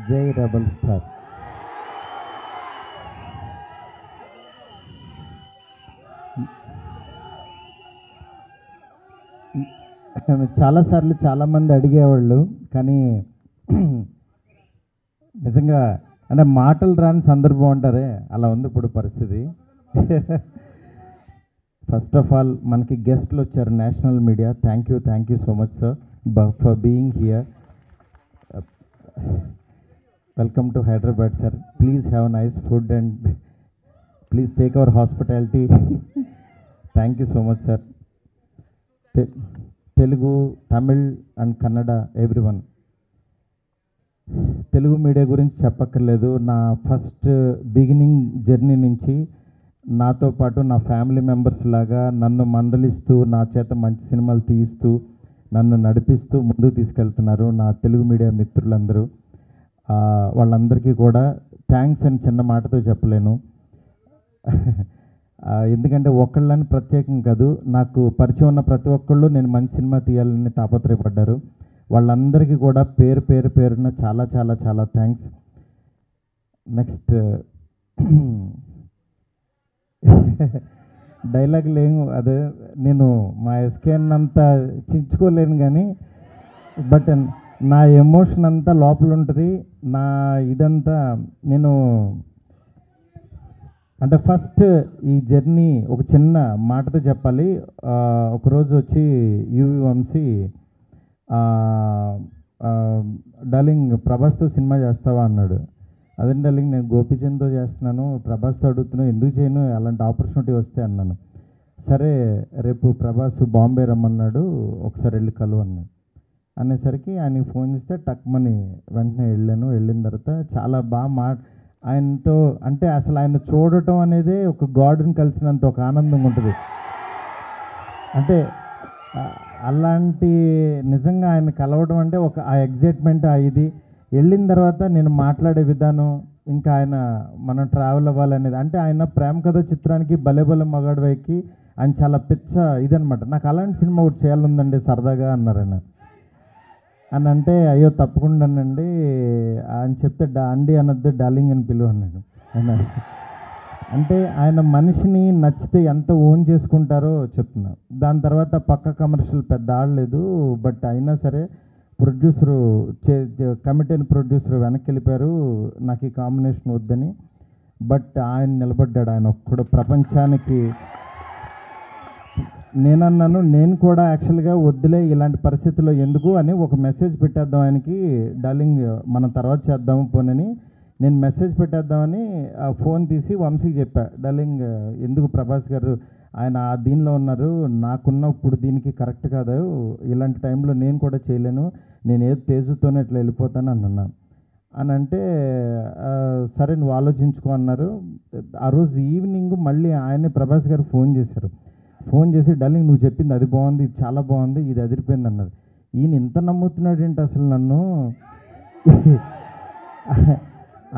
జై rebel star. చాలాసార్లు చాలామంది అడిగేవాళ్ళు, కానీ నిజంగా అంటే మాటలు రాని సందర్భం అంటారే, అలా ఉంది ఇప్పుడు పరిస్థితి. ఫస్ట్ ఆఫ్ ఆల్ మనకి గెస్ట్లు వచ్చారు, national media. Thank you so much sir for being here. Welcome to Hyderabad sir. Please have nice food and please take our hospitality. Thank you so much sir. Telugu, Tamil and Kannada everyone. Telugu media గురించి చెప్పక్కర్లేదు. నా first beginning journey నుంచి నాతో పాటు నా family members లాగా నన్ను మందలిస్తూ, నా చేత మంచి సినిమాలు తీయిస్తూ, నన్ను నడిపిస్తూ ముందుకు తీసుకెళ్తున్నారు నా తెలుగు మీడియా మిత్రులందరూ. వాళ్ళందరికీ కూడా థ్యాంక్స్ అని చిన్న మాటతో చెప్పలేను. ఎందుకంటే ఒక్కళ్ళని ప్రత్యేకం కాదు, నాకు పరిచయం ఉన్న ప్రతి ఒక్కళ్ళు నేను మంచి సినిమా తీయాలని తాపత్రయపడ్డారు. వాళ్ళందరికీ కూడా పేరున చాలా చాలా చాలా థ్యాంక్స్. నెక్స్ట్ డైలాగ్ లేము, అదే నేను మా ఎస్కేన్ అంతా చించుకోలేను, కానీ బట్ నా ఎమోషన్ అంతా లోపల ఉంటుంది. నా ఇదంతా నేను అంటే ఫస్ట్ ఈ జర్నీ ఒక చిన్న మాటతో చెప్పాలి. ఒకరోజు వచ్చి యువి వంశీ, డార్లింగ్ ప్రభాస్తో సినిమా చేస్తావా అన్నాడు. అదే డార్లింగ్ నేను గోపీచంద్తో చేస్తున్నాను, ప్రభాస్తో అడుగుతున్నాను, ఎందుకు చేయను, అలాంటి ఆపర్చునిటీ వస్తే అన్నాను. సరే రేపు ప్రభాస్ బాంబే రమ్మన్నాడు, ఒకసారి వెళ్ళి కలువు అన్నాడు. అనేసరికి ఆయనకి ఫోన్ చేస్తే టక్మని వెంటనే వెళ్ళాను. వెళ్ళిన తర్వాత చాలా బాగా ఆయనతో అంటే అసలు ఆయన చూడటం అనేది ఒక గాడ్ని కలిసినంత ఒక ఆనందంగా ఉంటుంది. అంటే అలాంటి నిజంగా ఆయన కలవడం అంటే ఒక ఆ ఎగ్జైట్మెంట్ ఇది. వెళ్ళిన తర్వాత నేను మాట్లాడే విధానం, ఇంకా ఆయన మనం ట్రావెల్ అవ్వాలనేది, అంటే ఆయన ప్రేమ కథ చిత్రానికి భలే భలే మగాడు వైకి ఆయన చాలా పిచ్చ ఇదనమాట. నాకు అలాంటి సినిమా ఒకటి చేయాలందండి సరదాగా అన్నారు ఆయన. అని అంటే అయ్యో తప్పకుండానండి అని చెప్తే అండి అనద్దు డార్లింగ్ అని పిలువ అన్నాడు. అంటే ఆయన మనిషిని నచ్చితే ఎంత ఓన్ చేసుకుంటారో చెప్తున్నా. దాని తర్వాత పక్క కమర్షియల్ పెద్ద ఆడలేదు, బట్ అయినా సరే ప్రొడ్యూసరు కమిటీ అయిన ప్రొడ్యూసర్ వెనక్కి వెళ్ళిపోయారు నాకు ఈ కాంబినేషన్ వద్దని. బట్ ఆయన నిలబడ్డాడు, ఆయన ఒక్కడు ప్రపంచానికి. నేనన్నాను నేను కూడా యాక్చువల్గా వద్దులే ఇలాంటి పరిస్థితుల్లో ఎందుకు అని ఒక మెసేజ్ పెట్టేద్దాం ఆయనకి, డార్లింగ్ మనం తర్వాత చేద్దాము పోనని నేను మెసేజ్ పెట్టేద్దామని ఫోన్ తీసి వంశీకి చెప్పా, డార్లింగ్ ఎందుకు ప్రభాస్ గారు ఆయన దీనిలో ఉన్నారు, నాకున్నప్పుడు దీనికి కరెక్ట్ కాదు, ఇలాంటి టైంలో నేను కూడా చేయలేను, నేను ఏదో తేజుతోనే ఇట్లా వెళ్ళిపోతాను అన్నా. అని అంటే సరే నువ్వు ఆలోచించుకో అన్నారు. ఆ రోజు ఈవినింగ్ మళ్ళీ ఆయనే ప్రభాస్ గారు ఫోన్ చేశారు. ఫోన్ చేసి డార్లింగ్ నువ్వు చెప్పింది అది బాగుంది, ఇది చాలా బాగుంది, ఇది అదిరిపోయింది అన్నారు. ఈయన ఇంత నమ్ముతున్నాడు ఏంటి అసలు నన్ను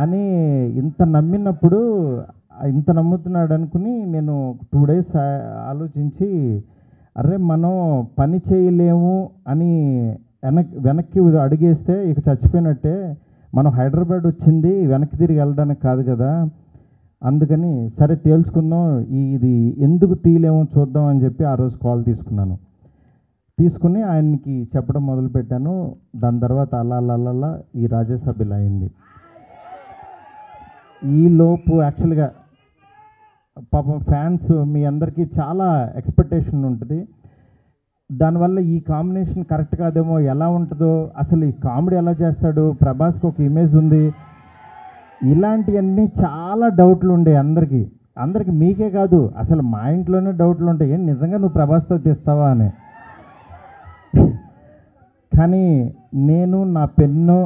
అని ఇంత నమ్మినప్పుడు ఇంత నమ్ముతున్నాడు అనుకుని నేను 2 days ఆలోచించి అరే మనం పని చేయలేము అని వెనక్కి అడిగేస్తే ఇక చచ్చిపోయినట్టే, మనం హైదరాబాద్ వచ్చింది వెనక్కి తిరిగి వెళ్ళడానికి కాదు కదా, అందుకని సరే తేల్చుకుందాం, ఇది ఎందుకు తీయలేమో చూద్దాం అని చెప్పి ఆ రోజు కాల్ తీసుకుని ఆయనకి చెప్పడం మొదలుపెట్టాను. దాని తర్వాత అలా ఈ రాజ్యసభ ఇలా అయింది. ఈలోపు యాక్చువల్గా పాపం ఫ్యాన్స్ మీ అందరికీ చాలా ఎక్స్పెక్టేషన్ ఉంటుంది, దానివల్ల ఈ కాంబినేషన్ కరెక్ట్ కాదేమో, ఎలా ఉంటుందో, అసలు ఈ కామెడీ ఎలా చేస్తాడు, ప్రభాస్కి ఒక ఇమేజ్ ఉంది, ఇలాంటివన్నీ చాలా డౌట్లు ఉండే అందరికీ మీకే కాదు అసలు మా ఇంట్లోనే డౌట్లు ఉంటాయి, ఏం నిజంగా నువ్వు ప్రభాస్తో తీస్తావా అని. కానీ నేను నా పెన్ను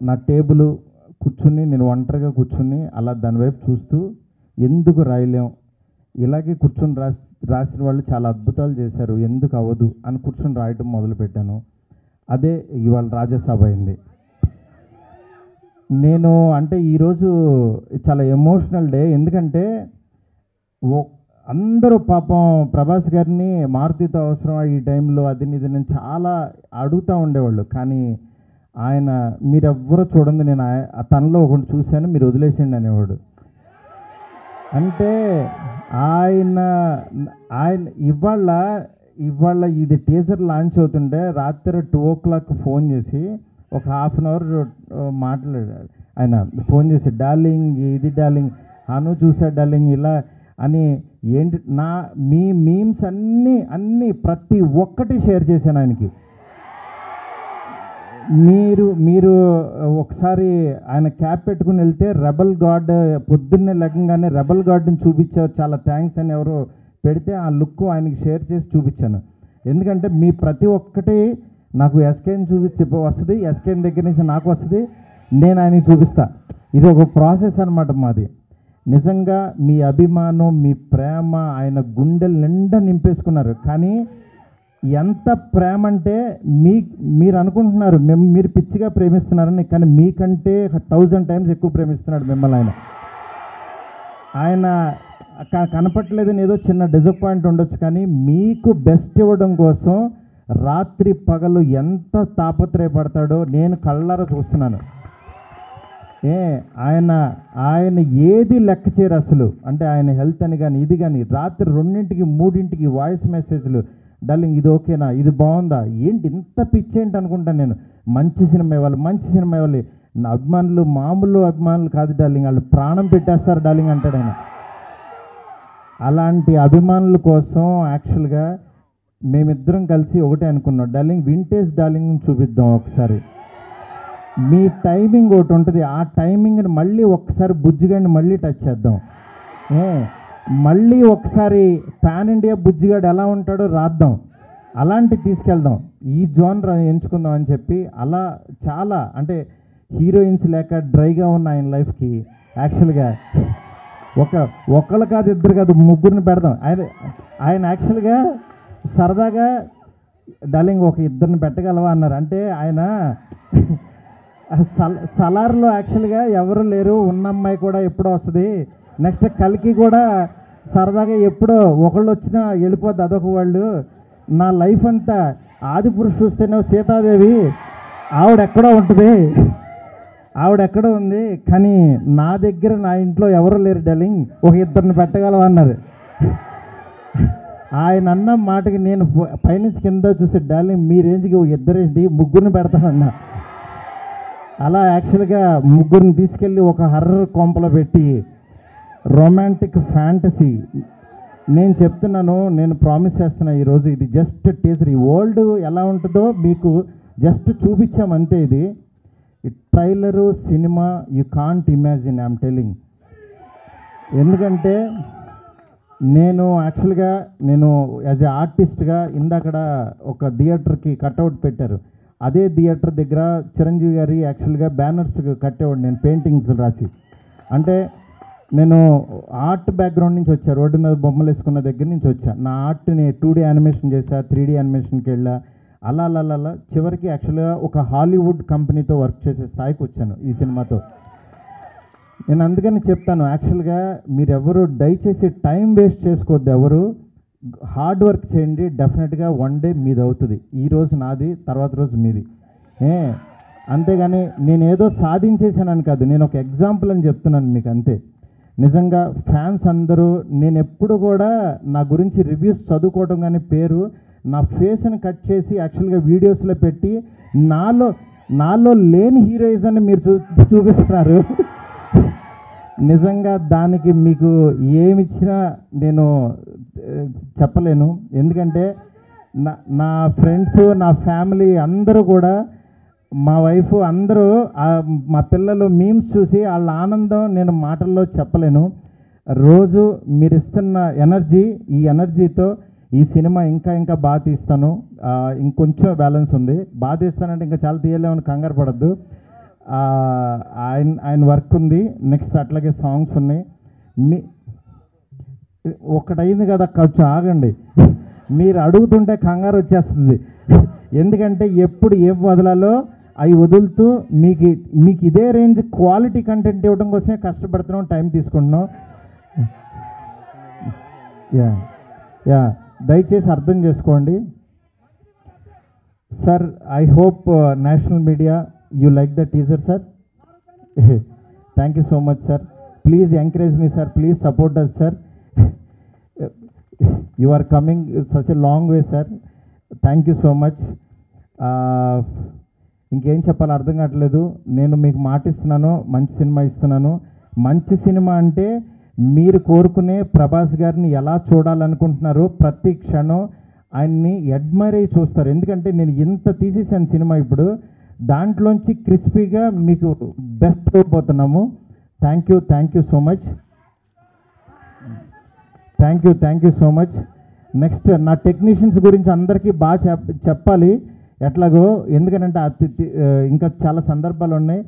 నా టేబుల్ కూర్చుని నేను ఒంటరిగా కూర్చుని అలా దాని వైపు చూస్తూ ఎందుకు రాయలేం, ఇలాగే కూర్చొని రాసిన వాళ్ళు చాలా అద్భుతాలు చేశారు, ఎందుకు అవ్వదు అని కూర్చొని రాయటం మొదలుపెట్టాను. అదే ఇవాళ రాజ్యసభ అయింది. నేను అంటే ఈరోజు చాలా ఎమోషనల్ డే, ఎందుకంటే అందరూ పాపం ప్రభాస్ గారిని మారుతితో అవసరం ఈ టైంలో అది ఇది నేను చాలా అడుగుతూ ఉండేవాళ్ళు. కానీ ఆయన మీరెవ్వరూ చూడండి, నేను తనలో ఒకటి చూశాను, మీరు వదిలేసిండి అనేవాడు. అంటే ఆయన ఆయన ఇవాళ ఇది టీజర్ లాంచ్ అవుతుంటే రాత్రి 2 o'clock ఫోన్ చేసి ఒక హాఫ్ అన్ అవర్ మాట్లాడాడు. ఆయన ఫోన్ చేసి డార్లింగ్ ఇది డార్లింగ్ అను చూసా డార్లింగ్ ఇలా అని ఏంటి మీ మీమ్స్ అన్నీ ప్రతి ఒక్కటి షేర్ చేశాను ఆయనకి. మీరు ఒకసారి ఆయన క్యాప్ పెట్టుకుని వెళ్తే రెబల్ గాడ్ పొద్దున్నే లెగ్గంగానే రెబల్ గాడ్ని చూపించారు, చాలా థ్యాంక్స్ అని ఎవరో పెడితే ఆ లుక్ ఆయనకి షేర్ చేసి చూపించాను. ఎందుకంటే మీ ప్రతి ఒక్కటి నాకు ఎస్కేని చూపించి వస్తుంది, ఎస్కేని దగ్గర నుంచి నాకు వస్తుంది, నేను ఆయనకి చూపిస్తా. ఇది ఒక ప్రాసెస్ అనమాట మాది. నిజంగా మీ అభిమానం మీ ప్రేమ ఆయన గుండెల నిండా నింపేసుకున్నారు. కానీ ఎంత ప్రేమ అంటే మీరు అనుకుంటున్నారు మీరు పిచ్చిగా ప్రేమిస్తున్నారని, కానీ మీకంటే 1000 times ఎక్కువ ప్రేమిస్తున్నాడు మిమ్మల్ని. ఆయన కనపట్లేదని ఏదో చిన్న డిసప్పాయింట్ ఉండొచ్చు, కానీ మీకు బెస్ట్ ఇవ్వడం కోసం రాత్రి పగలు ఎంత తాపత్రయపడతాడో నేను కళ్ళారా చూస్తున్నాను. ఆయన ఏది లెక్క చేయరు అసలు. అంటే ఆయన హెల్త్ అని కానీ ఇది కానీ రాత్రి 2ంటికి 3ంటికి వాయిస్ మెసేజ్లు, డార్లింగ్ ఇది ఓకేనా, ఇది బాగుందా, ఏంటి ఇంత పిచ్చి ఏంటి అనుకుంటాను నేను. మంచి సినిమా ఇవ్వాలి. నా అభిమానులు మామూలు అభిమానులు కాదు డార్లింగ్, వాళ్ళు ప్రాణం పెట్టేస్తారు డార్లింగ్ అంటాడు ఆయన. అలాంటి అభిమానుల కోసం యాక్చువల్గా మేమిద్దరం కలిసి ఒకటే అనుకున్నాం, డార్లింగ్ వింటేజ్ డార్లింగ్ చూపిద్దాం ఒకసారి. మీ టైమింగ్ ఒకటి ఉంటుంది, ఆ టైమింగ్ని మళ్ళీ ఒకసారి బుజ్జిగాడిని మళ్ళీ టచ్ చేద్దాం. మళ్ళీ ఒకసారి పాన్ ఇండియా బుజ్జిగాడు ఎలా ఉంటాడో రాద్దాం, అలాంటి తీసుకెళ్దాం, ఈ జోనర్ ఎంచుకుందాం అని చెప్పి అలా చాలా అంటే హీరోయిన్స్ లేక డ్రైగా ఉన్న ఆయన లైఫ్కి యాక్చువల్గా ఒకళ్ళు కాదు ఇద్దరు కాదు 3 పెడదాం. ఆయన యాక్చువల్గా సరదాగా డార్లింగ్ ఒక 2 పెట్టగలవా అన్నారు. అంటే ఆయన సలార్లో యాక్చువల్గా ఎవరు లేరు, ఉన్న అమ్మాయి కూడా ఎప్పుడో వస్తుంది, నెక్స్ట్ కల్కి కూడా సరదాగా ఎప్పుడో ఒకళ్ళు వచ్చినా వెళ్ళిపోద్ది అదొక వాళ్ళు, నా లైఫ్ అంతా ఆదిపురుషు చూస్తేనే సీతాదేవి ఆవిడెక్కడో ఉంది, కానీ నా దగ్గర నా ఇంట్లో ఎవరు లేరు డార్లింగ్, ఒక 2 పెట్టగలవా అన్నారు. ఆయన అన్న మాటకి నేను పైనుంచి కింద చూసి డార్లింగ్ మీ రేంజ్కి ఒక 2 ఏంటి 3 పెడతానన్నా. అలా యాక్చువల్గా 3 తీసుకెళ్ళి ఒక హర్రర్ కొంపలో పెట్టి రొమాంటిక్ ఫ్యాంటసీ నేను చెప్తున్నాను, నేను ప్రామిస్ చేస్తున్నా ఈరోజు ఇది జస్ట్ టీజర్. ఈ వరల్డ్ ఎలా ఉంటుందో మీకు జస్ట్ చూపించామంతే. ఇది trailer cinema you can't imagine, I'm telling. ఎందుకంటే నేను యాక్చువల్గా యాజ్ ఏ ఆర్టిస్ట్గా ఇందాకడ ఒక థియేటర్కి కట్అవుట్ పెట్టారు, అదే థియేటర్ దగ్గర చిరంజీవి గారి యాక్చువల్గా బ్యానర్స్ కట్టేవాడు నేను పెయింటింగ్స్ రాసి. అంటే నేను ఆర్ట్ బ్యాక్గ్రౌండ్ నుంచి వచ్చా, రోడ్డు మీద బొమ్మలు వేసుకున్న దగ్గర నుంచి వచ్చా. నా ఆర్ట్ని 2D యానిమేషన్ చేశా, 3D యానిమేషన్కి వెళ్ళా, అలా చివరికి యాక్చువల్గా ఒక హాలీవుడ్ కంపెనీతో వర్క్ చేసే స్థాయికి వచ్చాను ఈ సినిమాతో. నేను అందుకని చెప్తాను, యాక్చువల్గా మీరెవరు దయచేసి టైం వేస్ట్ చేసుకోవద్దు, ఎవరు హార్డ్ వర్క్ చేయండి, డెఫినెట్గా వన్ డే మీది అవుతుంది. ఈరోజు నాది, తర్వాత రోజు మీది. అంతేగాని నేనేదో సాధించేసానని కాదు, నేను ఒక ఎగ్జాంపుల్ అని చెప్తున్నాను మీకు అంతే. నిజంగా ఫ్యాన్స్ అందరూ నేను ఎప్పుడు కూడా నా గురించి రివ్యూస్ చదువుకోవడం కానీ పేరు నా ఫేస్ని కట్ చేసి యాక్చువల్గా వీడియోస్లో పెట్టి నాలో లేని హీరోయిజాన్ని మీరు చూపిస్తున్నారు. నిజంగా దానికి మీకు ఏమిచ్చినా నేను చెప్పలేను. ఎందుకంటే నా ఫ్రెండ్స్ నా ఫ్యామిలీ అందరూ కూడా మా వైఫ్ అందరూ మా పిల్లలు మీమ్స్ చూసి వాళ్ళ ఆనందం నేను మాటల్లో చెప్పలేను. రోజు మీరు ఇస్తున్న ఎనర్జీ, ఈ ఎనర్జీతో ఈ సినిమా ఇంకా బాగా తీస్తాను. ఇంకొంచెం బ్యాలెన్స్ ఉంది, బాగా తీస్తానంటే ఇంకా చాలా తీయలేమని కంగారు పడద్దు. ఆయన వర్క్ ఉంది, నెక్స్ట్ అట్లాగే సాంగ్స్ ఉన్నాయి. ఒకటైంది కదా, కొంచెం ఆగండి, మీరు అడుగుతుంటే కంగారు వచ్చేస్తుంది. ఎందుకంటే ఎప్పుడు ఏం వదలాలో అవి వదులుతూ మీకు ఇదే రేంజ్ క్వాలిటీ కంటెంట్ ఇవ్వడం కోసమే కష్టపడుతున్నాం, టైం తీసుకుంటున్నాం. యా యా దయచేసి అర్థం చేసుకోండి sir. I hope national media you like the teaser sir. Thank you so much sir. Please encourage me sir, please support us sir. You are coming such a long way sir. Thank you so much. ఇంకేం చెప్పాలో అర్థం కావట్లేదు. నేను మీకు మాట ఇస్తున్నాను, మంచి cinema ఇస్తున్నాను. మంచి సినిమా అంటే మీరు కోరుకునే ప్రభాస్ గారిని ఎలా చూడాలనుకుంటున్నారో ప్రతి క్షణం ఆయన్ని అడ్మైర్ అయ్యి చూస్తారు. ఎందుకంటే నేను ఇంత తీసేసాను సినిమా, ఇప్పుడు దాంట్లోంచి క్రిస్పీగా మీకు బెస్ట్ అయిపోతున్నాము. Thank you so much. Thank you so much. Next నా టెక్నీషియన్స్ గురించి అందరికీ బాగా చెప్పాలి ఎట్లాగో, ఎందుకంటే ఇంకా చాలా సందర్భాలు ఉన్నాయి.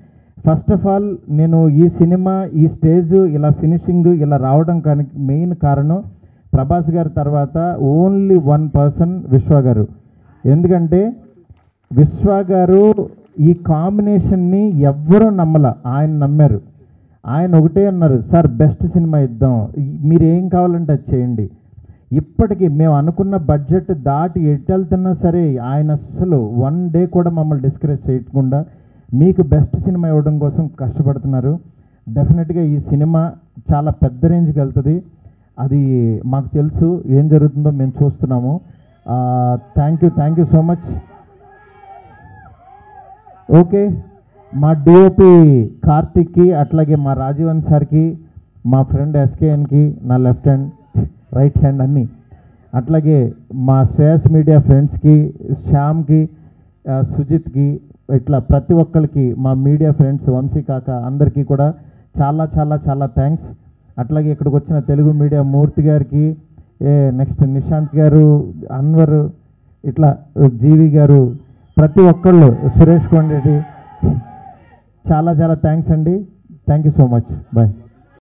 ఫస్ట్ ఆఫ్ ఆల్ నేను ఈ సినిమా ఈ స్టేజ్ ఇలా ఫినిషింగ్ ఇలా రావడం కానీ మెయిన్ కారణం ప్రభాస్ గారి తర్వాత ఓన్లీ వన్ పర్సన్ విశ్వ గారు. ఎందుకంటే విశ్వ గారు ఈ కాంబినేషన్ని ఎవ్వరూ నమ్మల, ఆయన నమ్మారు. ఆయన ఒకటే అన్నారు, సార్ బెస్ట్ సినిమా ఇద్దాం, మీరు ఏం కావాలంటే అది చేయండి. ఇప్పటికీ మేము అనుకున్న బడ్జెట్ దాటి ఎట్టెళ్తున్నా సరే ఆయన అస్సలు వన్ డే కూడా మమ్మల్ని డిస్కరేజ్ చేయకుండా మీకు బెస్ట్ సినిమా ఇవ్వడం కోసం కష్టపడుతున్నారు. డెఫినెట్గా ఈ సినిమా చాలా పెద్ద రేంజ్కి వెళ్తుంది. అది మాకు తెలుసు, ఏం జరుగుతుందో మేము చూస్తున్నాము. Thank you so much. Okay, మా డిఓపి కార్తిక్కి, అట్లాగే మా రాజీవన్ సార్కి, మా ఫ్రెండ్ ఎస్కేఎన్కి, నా లెఫ్ట్ హ్యాండ్ రైట్ హ్యాండ్ అన్నీ, అట్లాగే మా శ్రేయస్ మీడియా ఫ్రెండ్స్కి, శ్యామ్కి, సుజిత్కి, ఇట్లా ప్రతి ఒక్కరికి మా మీడియా ఫ్రెండ్స్ వంశీ కాక అందరికీ కూడా చాలా చాలా చాలా థ్యాంక్స్. అట్లాగే ఇక్కడికి వచ్చిన తెలుగు మీడియా మూర్తి గారికి, నెక్స్ట్ నిశాంత్ గారు, అన్వర్, ఇట్లా జీవి గారు, ప్రతి ఒక్కళ్ళు, సురేష్ కొండరెడ్డి, చాలా చాలా థ్యాంక్స్ అండి. Thank you so much. Bye.